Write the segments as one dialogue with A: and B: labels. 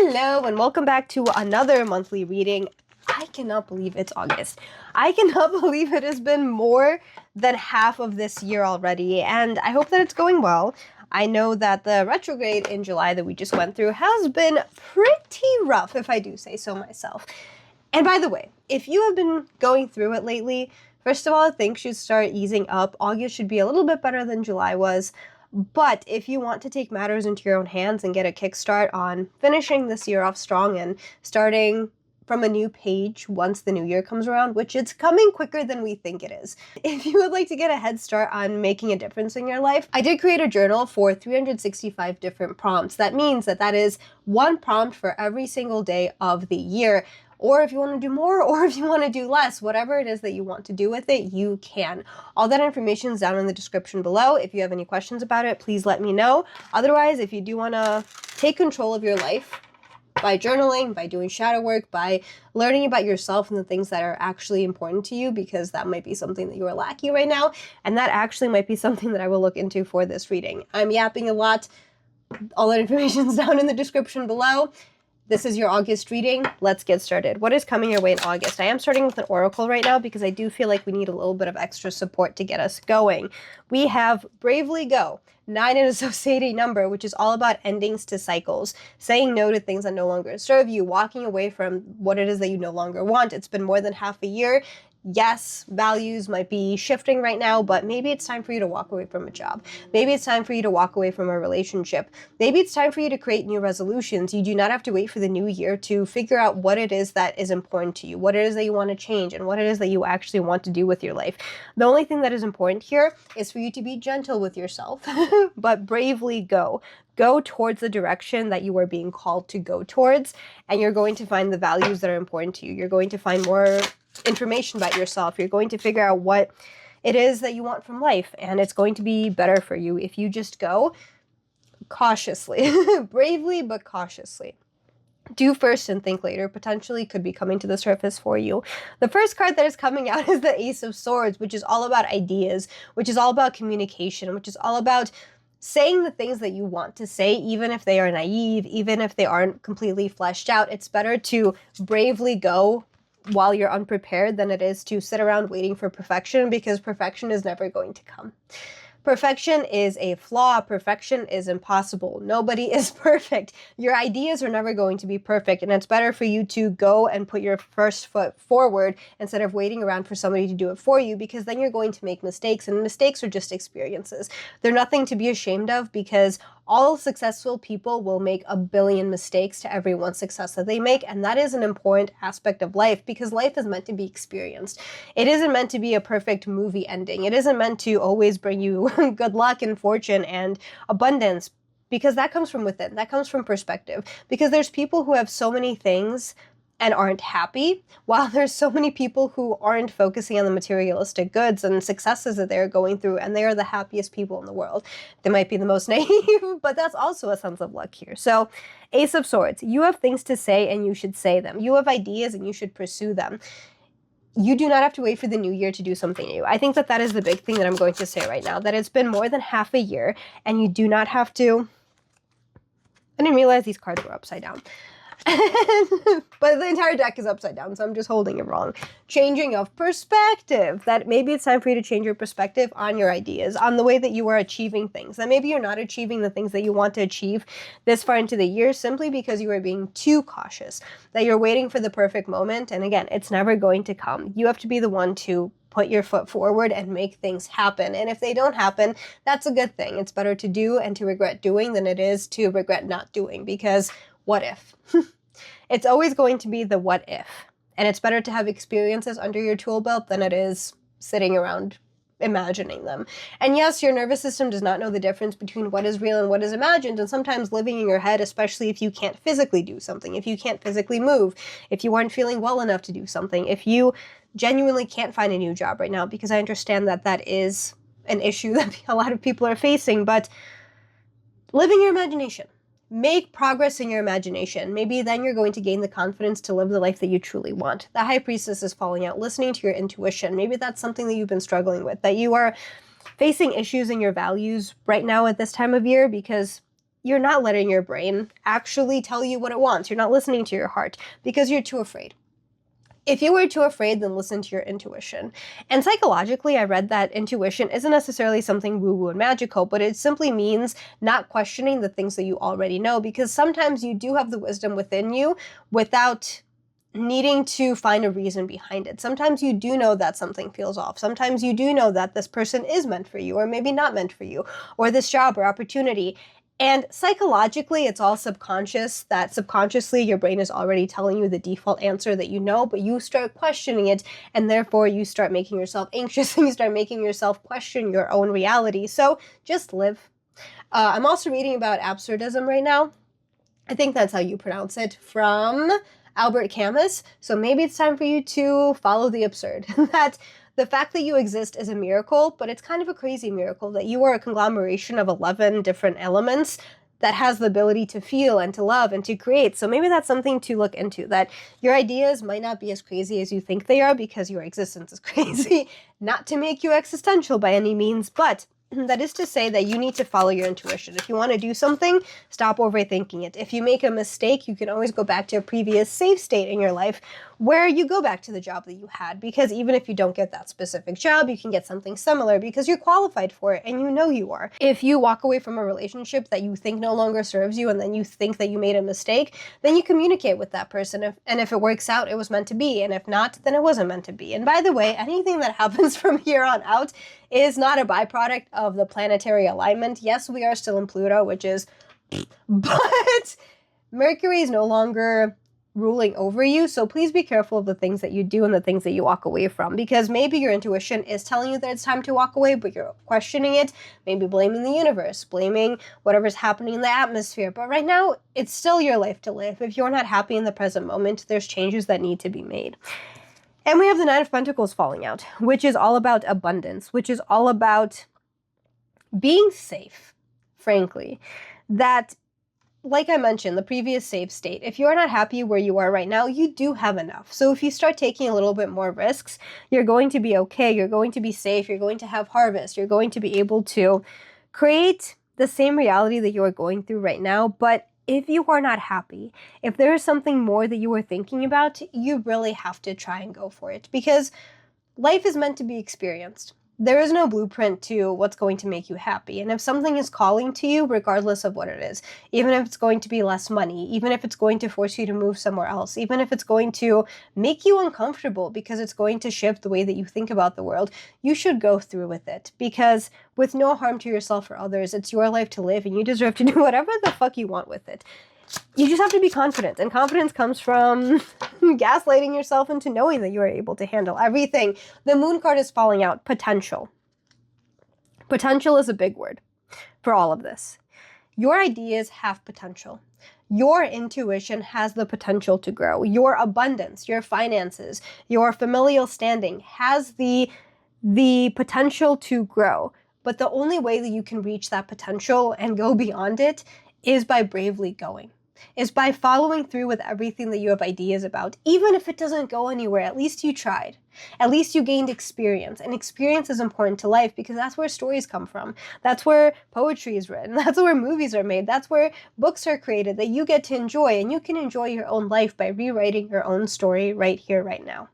A: Hello and welcome back to another monthly reading. I cannot believe it's August. I cannot believe it has been more than half of this year already, and I hope that it's going well. I know that the retrograde in July that we just went through has been pretty rough, if I do say so myself. And by the way, if you have been going through it lately, first of all, things should start easing up. August should be a little bit better than July was. But if you want to take matters into your own hands and get a kickstart on finishing this year off strong and starting from a new page once the new year comes around, which it's coming quicker than we think it is. If you would like to get a head start on making a difference in your life, I did create a journal for 365 different prompts. That means that is one prompt for every single day of the year. Or if you want to do more, or if you want to do less, whatever it is that you want to do with it, you can. All that information is down in the description below. If you have any questions about it, please let me know. Otherwise, if you do want to take control of your life by journaling, by doing shadow work, by learning about yourself and the things that are actually important to you, because that might be something that you are lacking right now, and that actually might be something that I will look into for this reading. I'm yapping a lot. All that information is down in the description below. This is your August reading. Let's get started. What is coming your way in August? I am starting with an oracle right now because I do feel like we need a little bit of extra support to get us going. We have Bravely Go, 9 an associating number, which is all about endings to cycles, saying no to things that no longer serve you, walking away from what it is that you no longer want. It's been more than half a year. Yes, values might be shifting right now, but maybe it's time for you to walk away from a job. Maybe it's time for you to walk away from a relationship. Maybe it's time for you to create new resolutions. You do not have to wait for the new year to figure out what it is that is important to you, what it is that you want to change, and what it is that you actually want to do with your life. The only thing that is important here is for you to be gentle with yourself, but bravely go. Go towards the direction that you are being called to go towards, and you're going to find the values that are important to you. You're going to find more information about yourself. You're going to figure out what it is that you want from life, and it's going to be better for you if you just go cautiously. Bravely, but cautiously. Do first and think later potentially could be coming to the surface for you. The first card that is coming out is the Ace of Swords, which is all about ideas, which is all about communication, which is all about saying the things that you want to say, even if they are naive, even if they aren't completely fleshed out. It's better to bravely go while you're unprepared than it is to sit around waiting for perfection, because perfection is never going to come. Perfection is a flaw. Perfection is impossible. Nobody is perfect. Your ideas are never going to be perfect, and it's better for you to go and put your first foot forward instead of waiting around for somebody to do it for you, because then you're going to make mistakes, and mistakes are just experiences. They're nothing to be ashamed of, because all successful people will make a billion mistakes to every one success that they make, and that is an important aspect of life, because life is meant to be experienced. It isn't meant to be a perfect movie ending. It isn't meant to always bring you good luck and fortune and abundance, because that comes from within. That comes from perspective, because there's people who have so many things and aren't happy, while there's so many people who aren't focusing on the materialistic goods and successes that they're going through, and they are the happiest people in the world. They might be the most naive, but that's also a sense of luck here. So, Ace of Swords, you have things to say and you should say them. You have ideas and you should pursue them. You do not have to wait for the new year to do something new. I think that that is the big thing that I'm going to say right now, that it's been more than half a year, and you do not have to... I didn't realize these cards were upside down. But the entire deck is upside down, so I'm just holding it wrong. Changing of perspective. That maybe it's time for you to change your perspective on your ideas, on the way that you are achieving things. That maybe you're not achieving the things that you want to achieve this far into the year simply because you are being too cautious. That you're waiting for the perfect moment, and again, it's never going to come. You have to be the one to put your foot forward and make things happen. And if they don't happen, that's a good thing. It's better to do and to regret doing than it is to regret not doing, because what if? It's always going to be the what if. And it's better to have experiences under your tool belt than it is sitting around imagining them. And yes, your nervous system does not know the difference between what is real and what is imagined, and sometimes living in your head, especially if you can't physically do something, if you can't physically move, if you aren't feeling well enough to do something, if you genuinely can't find a new job right now, because I understand that that is an issue that a lot of people are facing, but live in your imagination. Make progress in your imagination. Maybe then you're going to gain the confidence to live the life that you truly want. The High Priestess is falling out, listening to your intuition. Maybe that's something that you've been struggling with, that you are facing issues in your values right now at this time of year because you're not letting your brain actually tell you what it wants. You're not listening to your heart because you're too afraid. If you were too afraid, then listen to your intuition. And psychologically, I read that intuition isn't necessarily something woo-woo and magical, but it simply means not questioning the things that you already know, because sometimes you do have the wisdom within you without needing to find a reason behind it. Sometimes you do know that something feels off. Sometimes you do know that this person is meant for you, or maybe not meant for you, or this job or opportunity. And psychologically, it's all subconscious, that subconsciously your brain is already telling you the default answer that you know, but you start questioning it, and therefore you start making yourself anxious and you start making yourself question your own reality. So just live. I'm also reading about absurdism right now. I think that's how you pronounce it, from Albert Camus. So maybe it's time for you to follow the absurd. That the fact that you exist is a miracle, but it's kind of a crazy miracle that you are a conglomeration of 11 different elements that has the ability to feel and to love and to create. So maybe that's something to look into, that your ideas might not be as crazy as you think they are because your existence is crazy. Not to make you existential by any means, but that is to say that you need to follow your intuition. If you want to do something, stop overthinking it. If you make a mistake, you can always go back to a previous safe state in your life where you go back to the job that you had, because even if you don't get that specific job, you can get something similar because you're qualified for it and you know you are. If you walk away from a relationship that you think no longer serves you and then you think that you made a mistake, then you communicate with that person. And if it works out, it was meant to be. And if not, then it wasn't meant to be. And by the way, anything that happens from here on out is not a byproduct of the planetary alignment. Yes, we are still in Pluto, which is, but Mercury is no longer ruling over you. So please be careful of the things that you do and the things that you walk away from, because maybe your intuition is telling you that it's time to walk away, but you're questioning it, maybe blaming the universe, blaming whatever's happening in the atmosphere. But right now, it's still your life to live. If you're not happy in the present moment, there's changes that need to be made. And we have the Nine of Pentacles falling out, which is all about abundance, which is all about being safe, frankly. That, like I mentioned, the previous safe state, if you're not happy where you are right now, you do have enough. So if you start taking a little bit more risks, you're going to be okay, you're going to be safe, you're going to have harvest, you're going to be able to create the same reality that you are going through right now. But if you are not happy, if there is something more that you are thinking about, you really have to try and go for it, because life is meant to be experienced. There is no blueprint to what's going to make you happy. And if something is calling to you, regardless of what it is, even if it's going to be less money, even if it's going to force you to move somewhere else, even if it's going to make you uncomfortable because it's going to shift the way that you think about the world, you should go through with it. Because with no harm to yourself or others, it's your life to live and you deserve to do whatever the fuck you want with it. You just have to be confident, and confidence comes from gaslighting yourself into knowing that you are able to handle everything. The Moon card is falling out. Potential. Potential is a big word for all of this. Your ideas have potential. Your intuition has the potential to grow. Your abundance, your finances, your familial standing has the potential to grow. But the only way that you can reach that potential and go beyond it is by bravely going. Is by following through with everything that you have ideas about. Even if it doesn't go anywhere, at least you tried. At least you gained experience. And experience is important to life because that's where stories come from. That's where poetry is written. That's where movies are made. That's where books are created that you get to enjoy. And you can enjoy your own life by rewriting your own story right here, right now.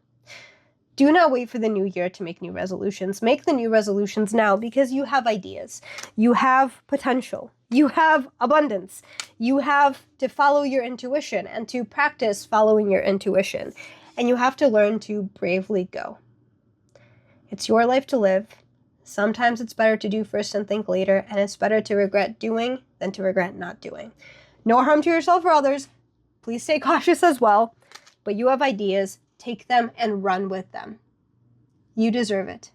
A: Do not wait for the new year to make new resolutions. Make the new resolutions now because you have ideas. You have potential. You have abundance. You have to follow your intuition and to practice following your intuition. And you have to learn to bravely go. It's your life to live. Sometimes it's better to do first and think later, and it's better to regret doing than to regret not doing. No harm to yourself or others. Please stay cautious as well. But you have ideas. Take them and run with them. You deserve it.